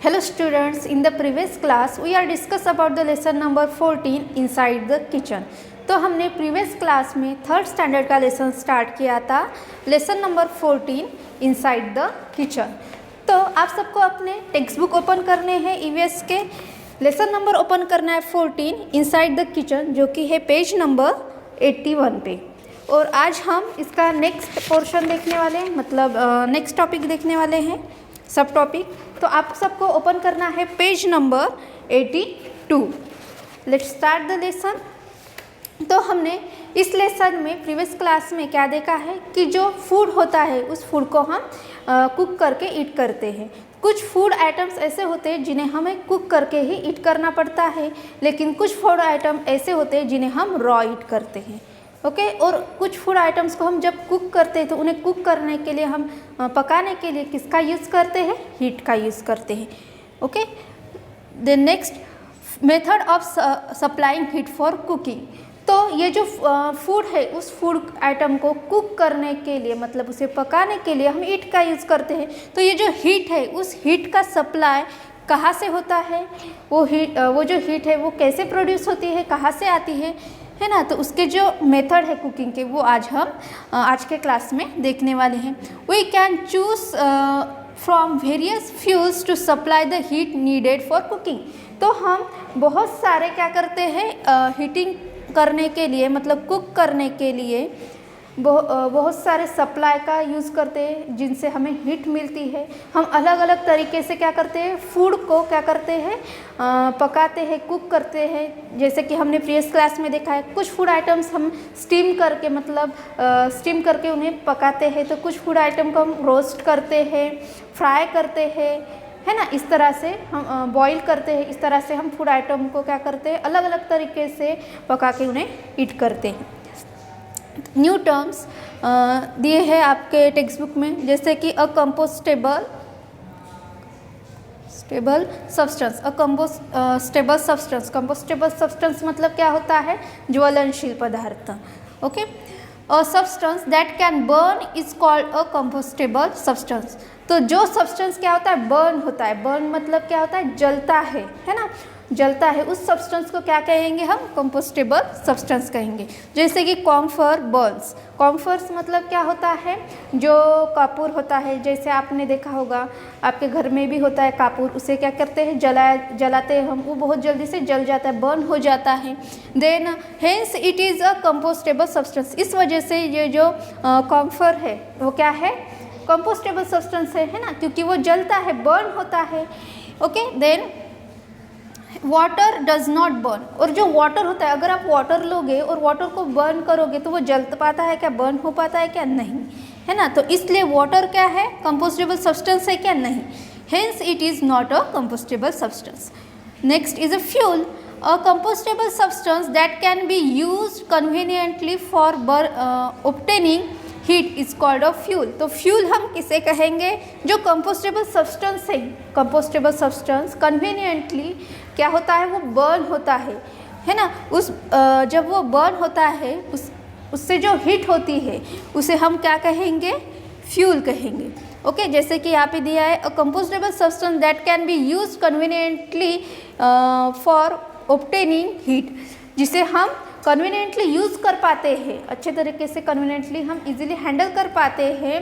Hello students, in the previous class we are discuss about the lesson number 14 inside the kitchen। तो हमने previous class में third standard का lesson start किया था, lesson number 14 inside the kitchen. तो आप सबको अपने टेक्स्ट बुक ओपन करने हैं ईवीएस के, लेसन नंबर ओपन करना है 14 इनसाइड द किचन, जो कि है पेज नंबर 81 पे। और आज हम इसका नेक्स्ट पोर्शन देखने वाले हैं, मतलब नेक्स्ट टॉपिक देखने वाले हैं, सब टॉपिक। तो आप सबको ओपन करना है page number 82। Let's start the lesson. तो हमने इस लेसन में प्रीवियस क्लास में क्या देखा है कि जो फूड होता है उस फूड को हम कुक करके ईट करते हैं। कुछ फूड आइटम्स ऐसे होते हैं जिन्हें हमें कुक करके ही ईट करना पड़ता है, लेकिन कुछ फूड आइटम ऐसे होते हैं जिन्हें हम रॉ ईट करते हैं। ओके और कुछ फूड आइटम्स को हम जब कुक करते हैं तो उन्हें कुक करने के लिए हम पकाने के लिए किसका यूज़ करते हैं, हीट का यूज़ करते हैं। Okay the next method of supplying heat for cooking. तो ये जो फूड है उस फूड आइटम को कुक करने के लिए, मतलब उसे पकाने के लिए हम हीट का यूज़ करते हैं। तो ये जो हीट है उस हीट का सप्लाई कहाँ से होता है, वो जो हीट है वो कैसे प्रोड्यूस होती है, कहाँ से आती है ना। तो उसके जो मेथड है कुकिंग के वो आज हम आज के क्लास में देखने वाले हैं। We can choose from various fuels to supply the heat needed for cooking. तो हम बहुत सारे क्या करते हैं, हीटिंग करने के लिए, मतलब कुक करने के लिए बहुत सारे सप्लाई का यूज़ करते हैं जिनसे हमें हीट मिलती है। हम अलग अलग तरीके से क्या करते हैं, फूड को क्या करते हैं, पकाते हैं, कुक करते हैं। जैसे कि हमने प्रीवियस क्लास में देखा है, कुछ फूड आइटम्स हम स्टीम करके, मतलब स्टीम करके उन्हें पकाते हैं। तो कुछ फूड आइटम को हम रोस्ट करते हैं, फ्राई करते हैं, है ना। इस तरह से हम बॉईल करते हैं। इस तरह से हम फूड आइटम को क्या करते हैं, अलग अलग तरीके से पका के उन्हें ईट करते हैं। न्यू टर्म्स दिए हैं आपके टेक्स्ट बुक में, जैसे कि अ कंपोस्टेबल सब्सटेंस, कंपोस्टेबल सब्सटेंस मतलब क्या होता है, ज्वलनशील पदार्थ। Okay a substance that can burn is called a compostable substance. तो जो सब्सटेंस क्या होता है, बर्न होता है। बर्न मतलब क्या होता है, जलता है ना, जलता है। उस सब्सटेंस को क्या कहेंगे हम, कंपोस्टेबल सब्सटेंस कहेंगे। जैसे कि कॉम्फर बर्न्स। कॉम्फर्स मतलब क्या होता है, जो कपूर होता है, जैसे आपने देखा होगा आपके घर में भी होता है कपूर, उसे क्या करते हैं, जलाते हैं हम, वो बहुत जल्दी से जल जाता है, बर्न हो जाता है। Then hence it is a compostable substance. इस वजह से ये जो कॉम्फर है वो क्या है, कंपोस्टेबल सब्सटेंस है ना, क्योंकि वो जलता है, बर्न होता है। Okay then water does not burn. और जो वाटर होता है, अगर आप वाटर लोगे और वाटर को बर्न करोगे तो वो जल पाता है क्या, बर्न हो पाता है क्या, नहीं, है ना। तो इसलिए वाटर क्या है, कंपोस्टेबल सब्सटेंस है क्या, नहीं। Hence it is not a compostable substance. Next is a fuel. A compostable substance that can be used conveniently for obtaining heat is called a fuel. तो फ्यूल हम किसे कहेंगे, जो कंपोस्टेबल सब्सटेंस है। Compostable substance conveniently क्या होता है, वो बर्न होता है ना। जब वो बर्न होता है उससे जो हीट होती है उसे हम क्या कहेंगे, फ्यूल कहेंगे। ओके जैसे कि यहाँ पे दिया है, a compostable substance that can be use conveniently for obtaining heat, जिसे हम कन्वीनियंटली यूज़ कर पाते हैं, अच्छे तरीके से कन्वीनियंटली हम इजीली हैंडल कर पाते हैं।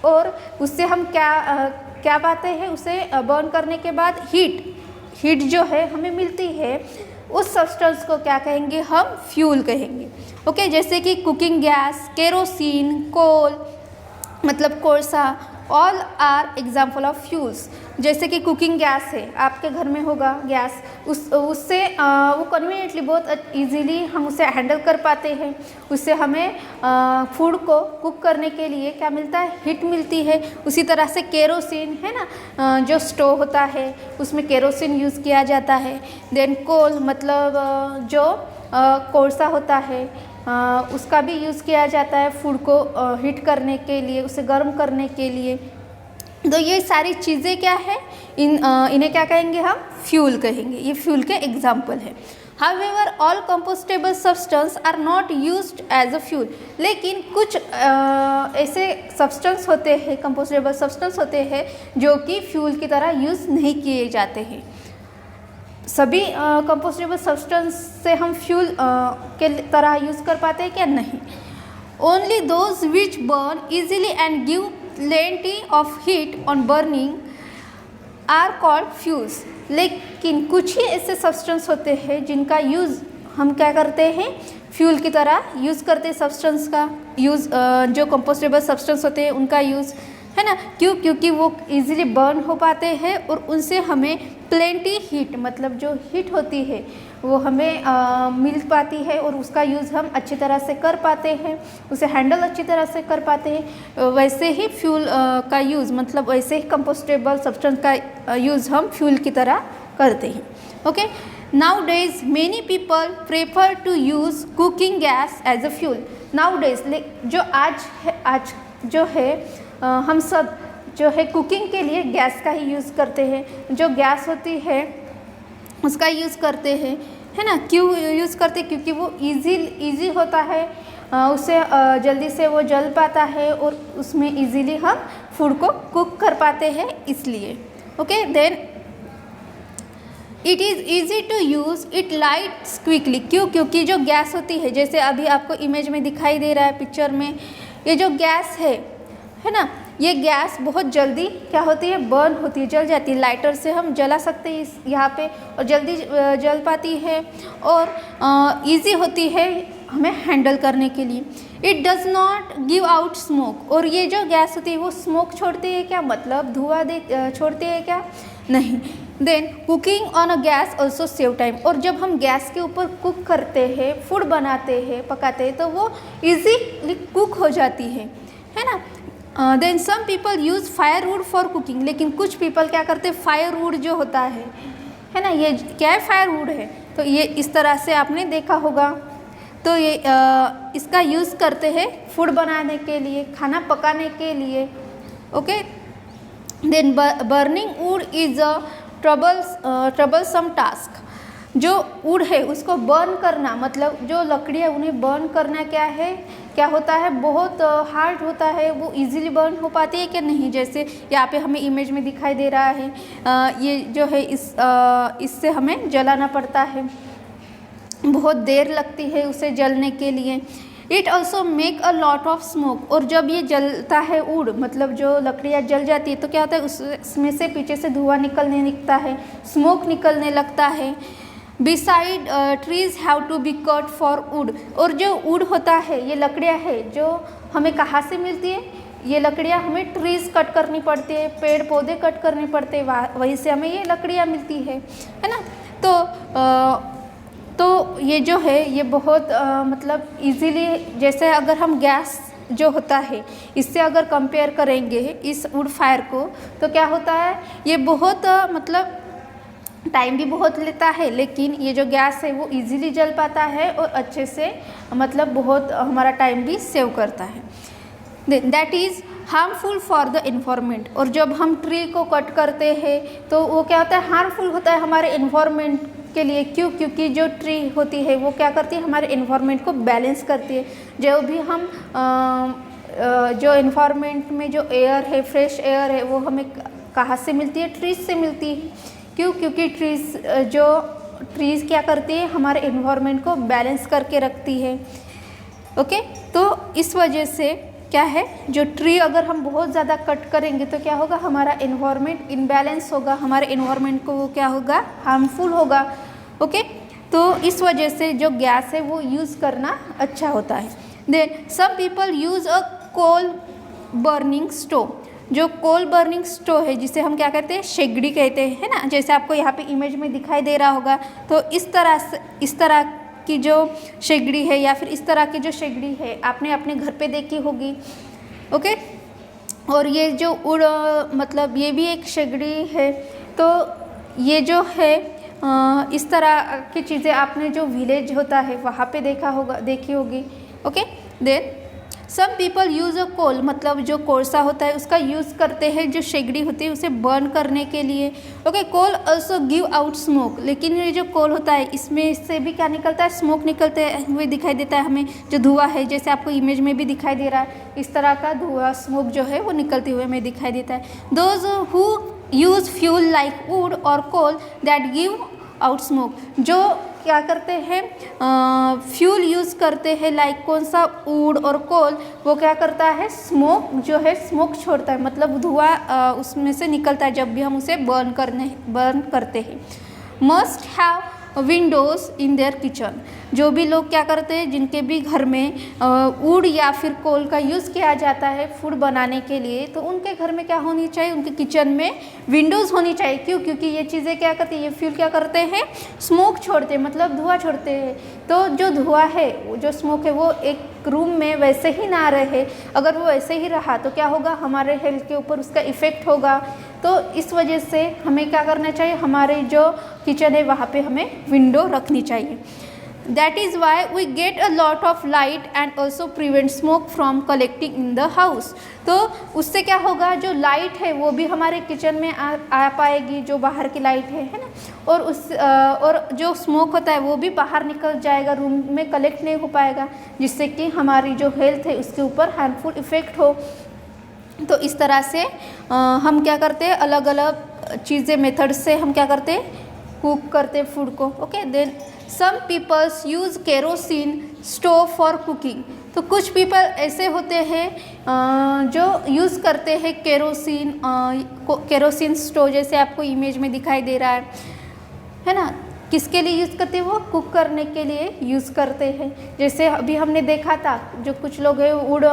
और उससे हम क्या पाते हैं, उसे बर्न करने के बाद हीट जो है हमें मिलती है, उस सब्सटेंस को क्या कहेंगे, हम फ्यूल कहेंगे। ओके जैसे कि कुकिंग गैस, केरोसिन, कोल मतलब कोळसा, all are example of fuels. जैसे कि कुकिंग गैस है, आपके घर में होगा गैस, उससे वो कन्वीनियंटली बहुत इजीली हम उसे हैंडल कर पाते हैं। उससे हमें फूड को कुक करने के लिए क्या मिलता है, हीट मिलती है। उसी तरह से केरोसिन है ना, जो स्टोव होता है उसमें केरोसिन यूज़ किया जाता है। देन कोल मतलब जो कोळसा होता है, उसका भी यूज़ किया जाता है फूड को हीट करने के लिए, उसे गर्म करने के लिए। तो ये सारी चीज़ें क्या है, इन्हें क्या कहेंगे हम, फ्यूल कहेंगे। ये फ्यूल के एग्जाम्पल है। However all compostable substance are not used as a fuel, लेकिन कुछ ऐसे सब्सटेंस होते हैं, कंपोस्टेबल सब्सटेंस होते हैं जो कि फ्यूल की तरह यूज़ नहीं किए जाते हैं। सभी कंपोस्टेबल सब्सटेंस से हम फ्यूल के तरह यूज़ कर पाते हैं क्या? नहीं। Only those which burn easily and give plenty of heat on burning are called fuels, लेकिन कुछ ही ऐसे सब्सटेंस होते हैं जिनका यूज़ हम क्या करते हैं, फ्यूल की तरह यूज़ करते हैं। सब्सटेंस का यूज़ जो कंपोस्टेबल सब्सटेंस होते हैं उनका यूज़ है ना, क्यों? क्योंकि वो इजीली बर्न हो पाते हैं और उनसे हमें प्लेंटी हीट, मतलब जो हीट होती है वो हमें मिल पाती है और उसका यूज़ हम अच्छी तरह से कर पाते हैं, उसे हैंडल अच्छी तरह से कर पाते हैं। वैसे ही फ्यूल का यूज़, मतलब वैसे ही कंपोस्टेबल सब्सटेंस का यूज़ हम फ्यूल की तरह करते हैं। Okay, nowadays many people prefer to use cooking gas as a fuel. Nowadays जो आज जो है हम सब जो है कुकिंग के लिए गैस का ही यूज़ करते हैं। जो गैस होती है उसका यूज़ करते हैं, है ना। क्यों यूज़ करते हैं? क्योंकि वो इजी होता है, उससे जल्दी से वो जल पाता है और उसमें इजीली हम फूड को कुक कर पाते हैं, इसलिए। Okay, then it is easy to use, it lights quickly. क्यों? क्योंकि जो गैस होती है, जैसे अभी आपको इमेज में दिखाई दे रहा है पिक्चर में, ये जो गैस है ना, ये गैस बहुत जल्दी क्या होती है, बर्न होती है, जल जाती है। लाइटर से हम जला सकते हैं इस यहाँ पे और जल्दी जल पाती है और इजी होती है हमें हैंडल करने के लिए। It does not give out smoke, और ये जो गैस होती है वो स्मोक छोड़ती है क्या, मतलब धुआं छोड़ती है क्या? नहीं। Then cooking on a gas also save time, और जब हम गैस के ऊपर कुक करते हैं, फूड बनाते हैं, पकाते हैं, तो वो ईजीली कुक हो जाती है ना। Then some people use firewood for cooking, लेकिन कुछ पीपल क्या करते हैं, फायरवुड जो होता है ना, ये क्या है, फायरवुड है, तो ये इस तरह से आपने देखा होगा। तो ये इसका यूज़ करते हैं फूड बनाने के लिए, खाना पकाने के लिए। Okay, then burning wood is a troublesome task. जो वुड है उसको बर्न करना, मतलब जो लकड़ियाँ उन्हें बर्न करना क्या होता है, बहुत हार्ड होता है। वो इजीली बर्न हो पाती है कि नहीं? जैसे यहाँ पे हमें इमेज में दिखाई दे रहा है, ये जो है इससे हमें जलाना पड़ता है, बहुत देर लगती है उसे जलने के लिए। It also make a lot of smoke, और जब ये जलता है वुड, मतलब जो लकड़ियाँ जल जाती है, तो क्या होता है, उसमें से पीछे से धुआं निकलने लगता है, स्मोक निकलने लगता है। Beside trees have to be cut for wood, और जो वुड होता है, ये लकड़ियाँ है जो हमें कहाँ से मिलती है, ये लकड़ियाँ हमें ट्रीज कट करनी पड़ती है, पेड़ पौधे कट करने पड़ते हैं, वहीं से हमें ये लकड़ियाँ मिलती है ना। तो ये जो है ये बहुत मतलब इजीली, जैसे अगर हम गैस जो होता है इससे अगर कंपेयर करेंगे इस वुड फायर को, तो क्या होता है, ये बहुत मतलब टाइम भी बहुत लेता है, लेकिन ये जो गैस है वो इजीली जल पाता है और अच्छे से, मतलब बहुत हमारा टाइम भी सेव करता है। That is harmful for the environment, और जब हम ट्री को कट करते हैं तो वो क्या होता है, हार्मफुल होता है हमारे इन्वायरमेंट के लिए। क्यों? क्योंकि जो ट्री होती है वो क्या करती है, हमारे इन्वायरमेंट को बैलेंस करती है। जो भी हम जो इन्वायरमेंट में जो एयर है, फ्रेश एयर है, वो हमें कहाँ से मिलती है, ट्रीज से मिलती है। क्यों? क्योंकि ट्रीज़ क्या करती है, हमारे इन्वायरमेंट को बैलेंस करके रखती है। ओके, तो इस वजह से क्या है, जो ट्री अगर हम बहुत ज़्यादा कट करेंगे तो क्या होगा, हमारा इन्वायरमेंट इनबैलेंस होगा, हमारे इन्वायरमेंट को वो क्या होगा, हार्मफुल होगा। ओके, तो इस वजह से जो गैस है वो यूज़ करना अच्छा होता है। Then some people use a coal burning stove, जो कोल बर्निंग स्टोव है जिसे हम क्या कहते हैं, शेगड़ी कहते हैं, है ना। जैसे आपको यहाँ पे इमेज में दिखाई दे रहा होगा, तो इस तरह की जो शेगड़ी है या फिर इस तरह की जो शेगड़ी है आपने अपने घर पे देखी होगी। ओके, और ये जो मतलब ये भी एक शेगड़ी है। तो ये जो है इस तरह की चीज़ें आपने जो विलेज होता है वहाँ पे देखी होगी। Okay, then some people use a coal, मतलब जो कोळसा होता है उसका यूज़ करते हैं, जो शेगड़ी होती है उसे बर्न करने के लिए। ओके, कोल ऑल्सो गिव आउट स्मोक, लेकिन ये जो कोल होता है इसमें से भी क्या निकलता है, स्मोक निकलते हुए दिखाई देता है हमें, जो धुआं है, जैसे आपको इमेज में भी दिखाई दे रहा है, इस तरह का धुआं स्मोक जो है वो निकलते हुए हमें दिखाई देता है। Those who use fuel like would और कोल दैट गिव आउट स्मोक, जो क्या करते हैं फ्यूल यूज़ करते हैं, लाइक कौन सा, वुड और कोल, वो क्या करता है, स्मोक जो है स्मोक छोड़ता है, मतलब धुआं उसमें से निकलता है जब भी हम उसे बर्न करते हैं। Must have Windows in their kitchen, जो भी लोग क्या करते हैं जिनके भी घर में वुड या फिर कोल का यूज़ किया जाता है फूड बनाने के लिए, तो उनके घर में क्या होनी चाहिए, उनके किचन में विंडोज़ होनी चाहिए। क्यों? क्योंकि ये चीज़ें क्या करती है, ये फ्यूल क्या करते हैं, स्मोक छोड़ते हैं, मतलब धुआं छोड़ते हैं। तो जो धुआं है, जो स्मोक है, वो एक रूम में वैसे ही ना रहे, अगर वो वैसे ही रहा तो क्या होगा, हमारे हेल्थ के ऊपर उसका इफ़ेक्ट होगा। तो इस वजह से हमें क्या करना चाहिए, हमारे जो किचन है वहाँ पे हमें विंडो रखनी चाहिए। That is why we get a lot of light and also prevent smoke from collecting in the house. तो उससे क्या होगा, जो लाइट है वो भी हमारे किचन में आ पाएगी, जो बाहर की लाइट है ना, और जो स्मोक होता है वो भी बाहर निकल जाएगा, रूम में कलेक्ट नहीं हो पाएगा, जिससे कि हमारी जो हेल्थ है उसके ऊपर हार्मफुल इफ़ेक्ट हो। तो इस तरह से हम क्या करते हैं, अलग अलग चीज़ें मेथड से हम क्या करते हैं, कुक करते हैं फूड को। Okay, then some peoples use kerosene stove for cooking. तो कुछ पीपल ऐसे होते हैं जो यूज़ करते हैं केरोसिन स्टोव, जैसे आपको इमेज में दिखाई दे रहा है ना। किसके लिए यूज़ करते हैं, वो कुक करने के लिए यूज़ करते हैं। जैसे अभी हमने देखा था, जो कुछ लोग हैं वुड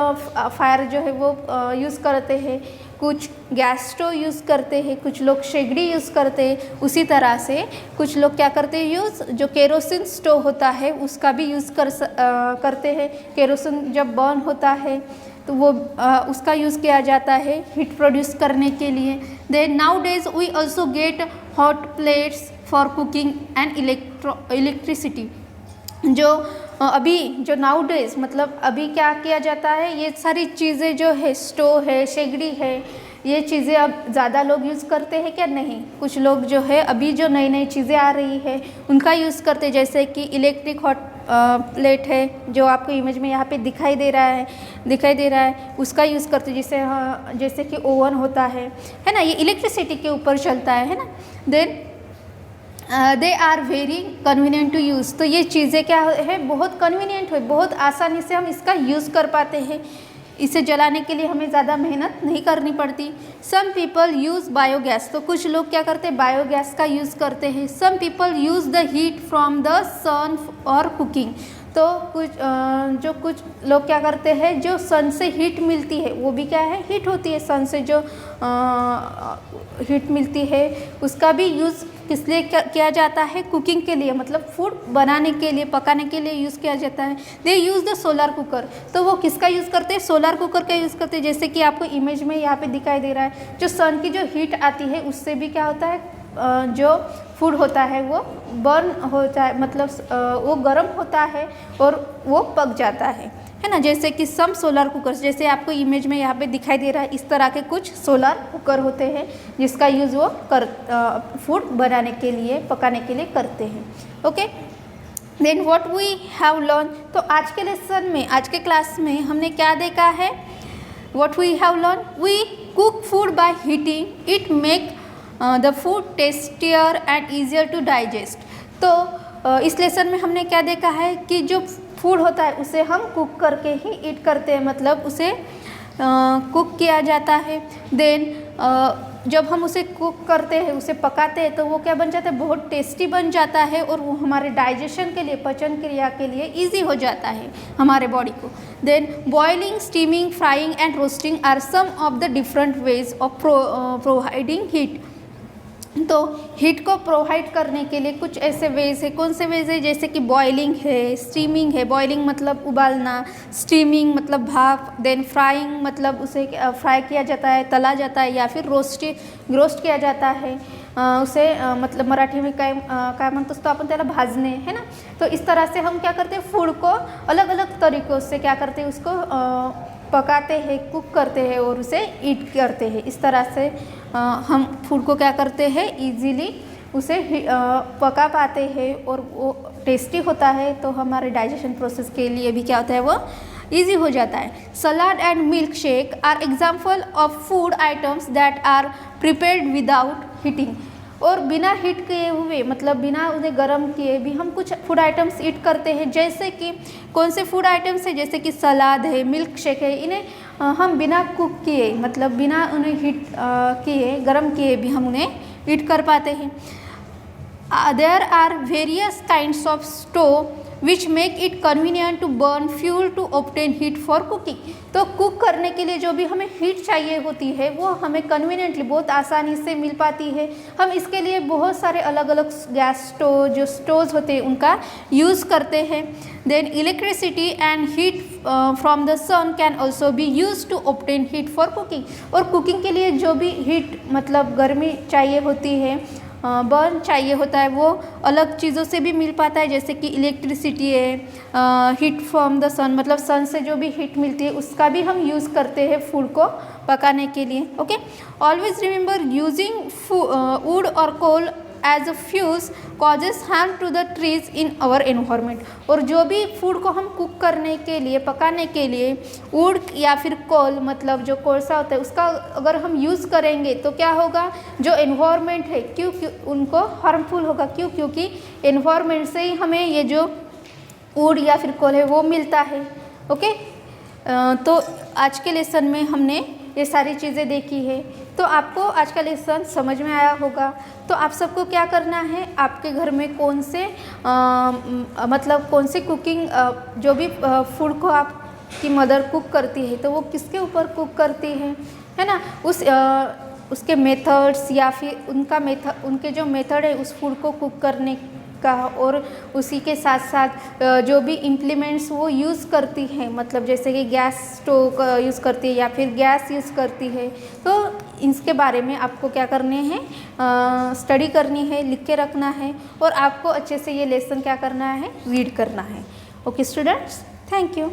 फायर जो है वो यूज़ करते हैं, कुछ गैस स्टोव यूज़ करते हैं, कुछ लोग शेगड़ी यूज़ करते हैं। उसी तरह से कुछ लोग क्या करते हैं, यूज़ जो केरोसिन स्टोव होता है उसका भी यूज़ करते हैं। केरोसिन जब बर्न होता है तो वो उसका यूज़ किया जाता है हीट प्रोड्यूस करने के लिए। Then nowadays we also get hot plates for cooking and electricity. जो अभी जो नाउ डेज, मतलब अभी क्या किया जाता है, ये सारी चीज़ें जो है, स्टोव है, शेगड़ी है, ये चीज़ें अब ज़्यादा लोग यूज़ करते हैं क्या? नहीं। कुछ लोग जो है अभी जो नई नई चीज़ें आ रही है उनका यूज़ करते हैं, जैसे कि इलेक्ट्रिक हॉट प्लेट है, जो आपको इमेज में यहाँ पे दिखाई दे रहा है, उसका यूज़ करते हैं। जैसे कि ओवन होता है ना, ये इलेक्ट्रिसिटी के ऊपर चलता है ना। Then they are very convenient to use. तो ये चीज़ें क्या है, बहुत कन्वीनियंट है, बहुत आसानी से हम इसका यूज़ कर पाते हैं। इसे जलाने के लिए हमें ज़्यादा मेहनत नहीं करनी पड़ती। Some people use biogas. तो कुछ लोग क्या करते हैं, बायोगैस का यूज़ करते हैं। Some people use the heat from the sun और कुकिंग। तो कुछ लोग क्या करते हैं, जो सन से हीट मिलती है, वो भी क्या है, हीट होती है। सन से जो हीट मिलती है उसका भी यूज़ किस लिए किया जाता है, कुकिंग के लिए, मतलब फूड बनाने के लिए, पकाने के लिए यूज़ किया जाता है। दे यूज़ द सोलर कुकर। तो वो किसका यूज़ करते हैं, सोलर कुकर का यूज़ करते हैं। जैसे कि आपको इमेज में यहाँ पे दिखाई दे रहा है, जो सन की जो हीट आती है उससे भी क्या होता है, जो फूड होता है वो बर्न होता है, मतलब वो गर्म होता है और वो पक जाता है ना। जैसे कि सम सोलर कुकर्स, जैसे आपको इमेज में यहाँ पे दिखाई दे रहा है, इस तरह के कुछ सोलर कुकर होते हैं जिसका यूज़ वो फूड बनाने के लिए, पकाने के लिए करते हैं। Okay, then what we have learn. तो आज के लेसन में, आज के क्लास में हमने क्या देखा है, what we have learn, we cook food by heating it make the food tastier and easier to digest. तो इस लेसन में हमने क्या देखा है कि जो फूड होता है उसे हम कुक करके ही ईट करते हैं, मतलब उसे कुक किया जाता है। देन जब हम उसे कुक करते हैं, उसे पकाते हैं, तो वो क्या बन जाता है, बहुत टेस्टी बन जाता है और वो हमारे डाइजेशन के लिए, पाचन क्रिया के लिए इजी हो जाता है हमारे बॉडी को। Then boiling, steaming, frying and roasting are some of the different ways of providing heat. तो हीट को प्रोवाइड करने के लिए कुछ ऐसे वेज है। कौन से वेज है, जैसे कि बॉइलिंग है, स्टीमिंग है, बॉइलिंग मतलब उबालना, स्टीमिंग मतलब भाप, देन फ्राइंग मतलब उसे फ्राई किया जाता है, तला जाता है, या फिर रोस्ट किया जाता है। उसे मतलब मराठी में काय म्हणतो असतो आपण त्याला भाजणे, है ना. तो इस तरह से हम क्या करते हैं, फूड को अलग अलग तरीक़ों से क्या करते हैं, उसको पकाते हैं, कुक करते हैं और उसे ईट करते हैं. इस तरह से हम फूड को क्या करते हैं, ईजीली उसे पका पाते हैं और वो टेस्टी होता है. तो हमारे डाइजेशन प्रोसेस के लिए भी क्या होता है, वो ईजी हो जाता है. Salad and milkshake are example of food items that are prepared without heating. और बिना हीट किए हुए, मतलब बिना उन्हें गर्म किए भी हम कुछ फूड आइटम्स ईट करते हैं. जैसे कि कौन से फूड आइटम्स है, जैसे कि सलाद है, मिल्क शेक है, इन्हें हम बिना कुक किए, मतलब बिना उन्हें हीट किए, गर्म किए भी हम उन्हें ईट कर पाते हैं. There are various kinds of stove which make it convenient to burn fuel to obtain heat for cooking. तो कुक करने के लिए जो भी हमें हीट चाहिए होती है वो हमें कन्वीनियंटली, बहुत आसानी से मिल पाती है. हम इसके लिए बहुत सारे अलग अलग गैस स्टोव, जो स्टोव्स होते हैं उनका यूज़ करते हैं. Then electricity and heat from the sun can also be use to obtain heat for cooking. और कुकिंग के लिए जो भी हीट, मतलब गर्मी चाहिए होती है, बर्न चाहिए होता है, वो अलग चीज़ों से भी मिल पाता है. जैसे कि इलेक्ट्रिसिटी है, हीट फ्रॉम द सन, मतलब सन से जो भी हीट मिलती है उसका भी हम यूज़ करते हैं फूड को पकाने के लिए. Okay, always remember using wood और coal as a fuse causes harm to the trees in our environment. और जो भी फूड को हम कुक करने के लिए, पकाने के लिए वुड या फिर कोल, मतलब जो कोळसा होता है, उसका अगर हम यूज़ करेंगे तो क्या होगा, जो एनवायरमेंट है क्यों उनको हार्मफुल होगा. क्योंकि एनवायरमेंट से ही हमें ये जो वुड या फिर कोल है वो मिलता है. ओके, तो आज के लेसन में हमने ये सारी चीज़ें देखी है. तो आपको आज का लेसन समझ में आया होगा. तो आप सबको क्या करना है, आपके घर में कौन से मतलब कौन से कुकिंग, जो भी फूड को आपकी मदर कुक करती है तो वो किसके ऊपर कुक करती है ना, उसके मेथड्स या फिर उनके जो मेथड है उस फूड को कुक करने का, और उसी के साथ साथ जो भी इम्प्लीमेंट्स वो यूज़ करती हैं, मतलब जैसे कि गैस स्टोव का यूज़ करती है या फिर गैस यूज़ करती है, तो इसके बारे में आपको क्या करने हैं, स्टडी करनी है, लिख के रखना है, और आपको अच्छे से ये लेसन क्या करना है, रीड करना है. Okay students, thank you.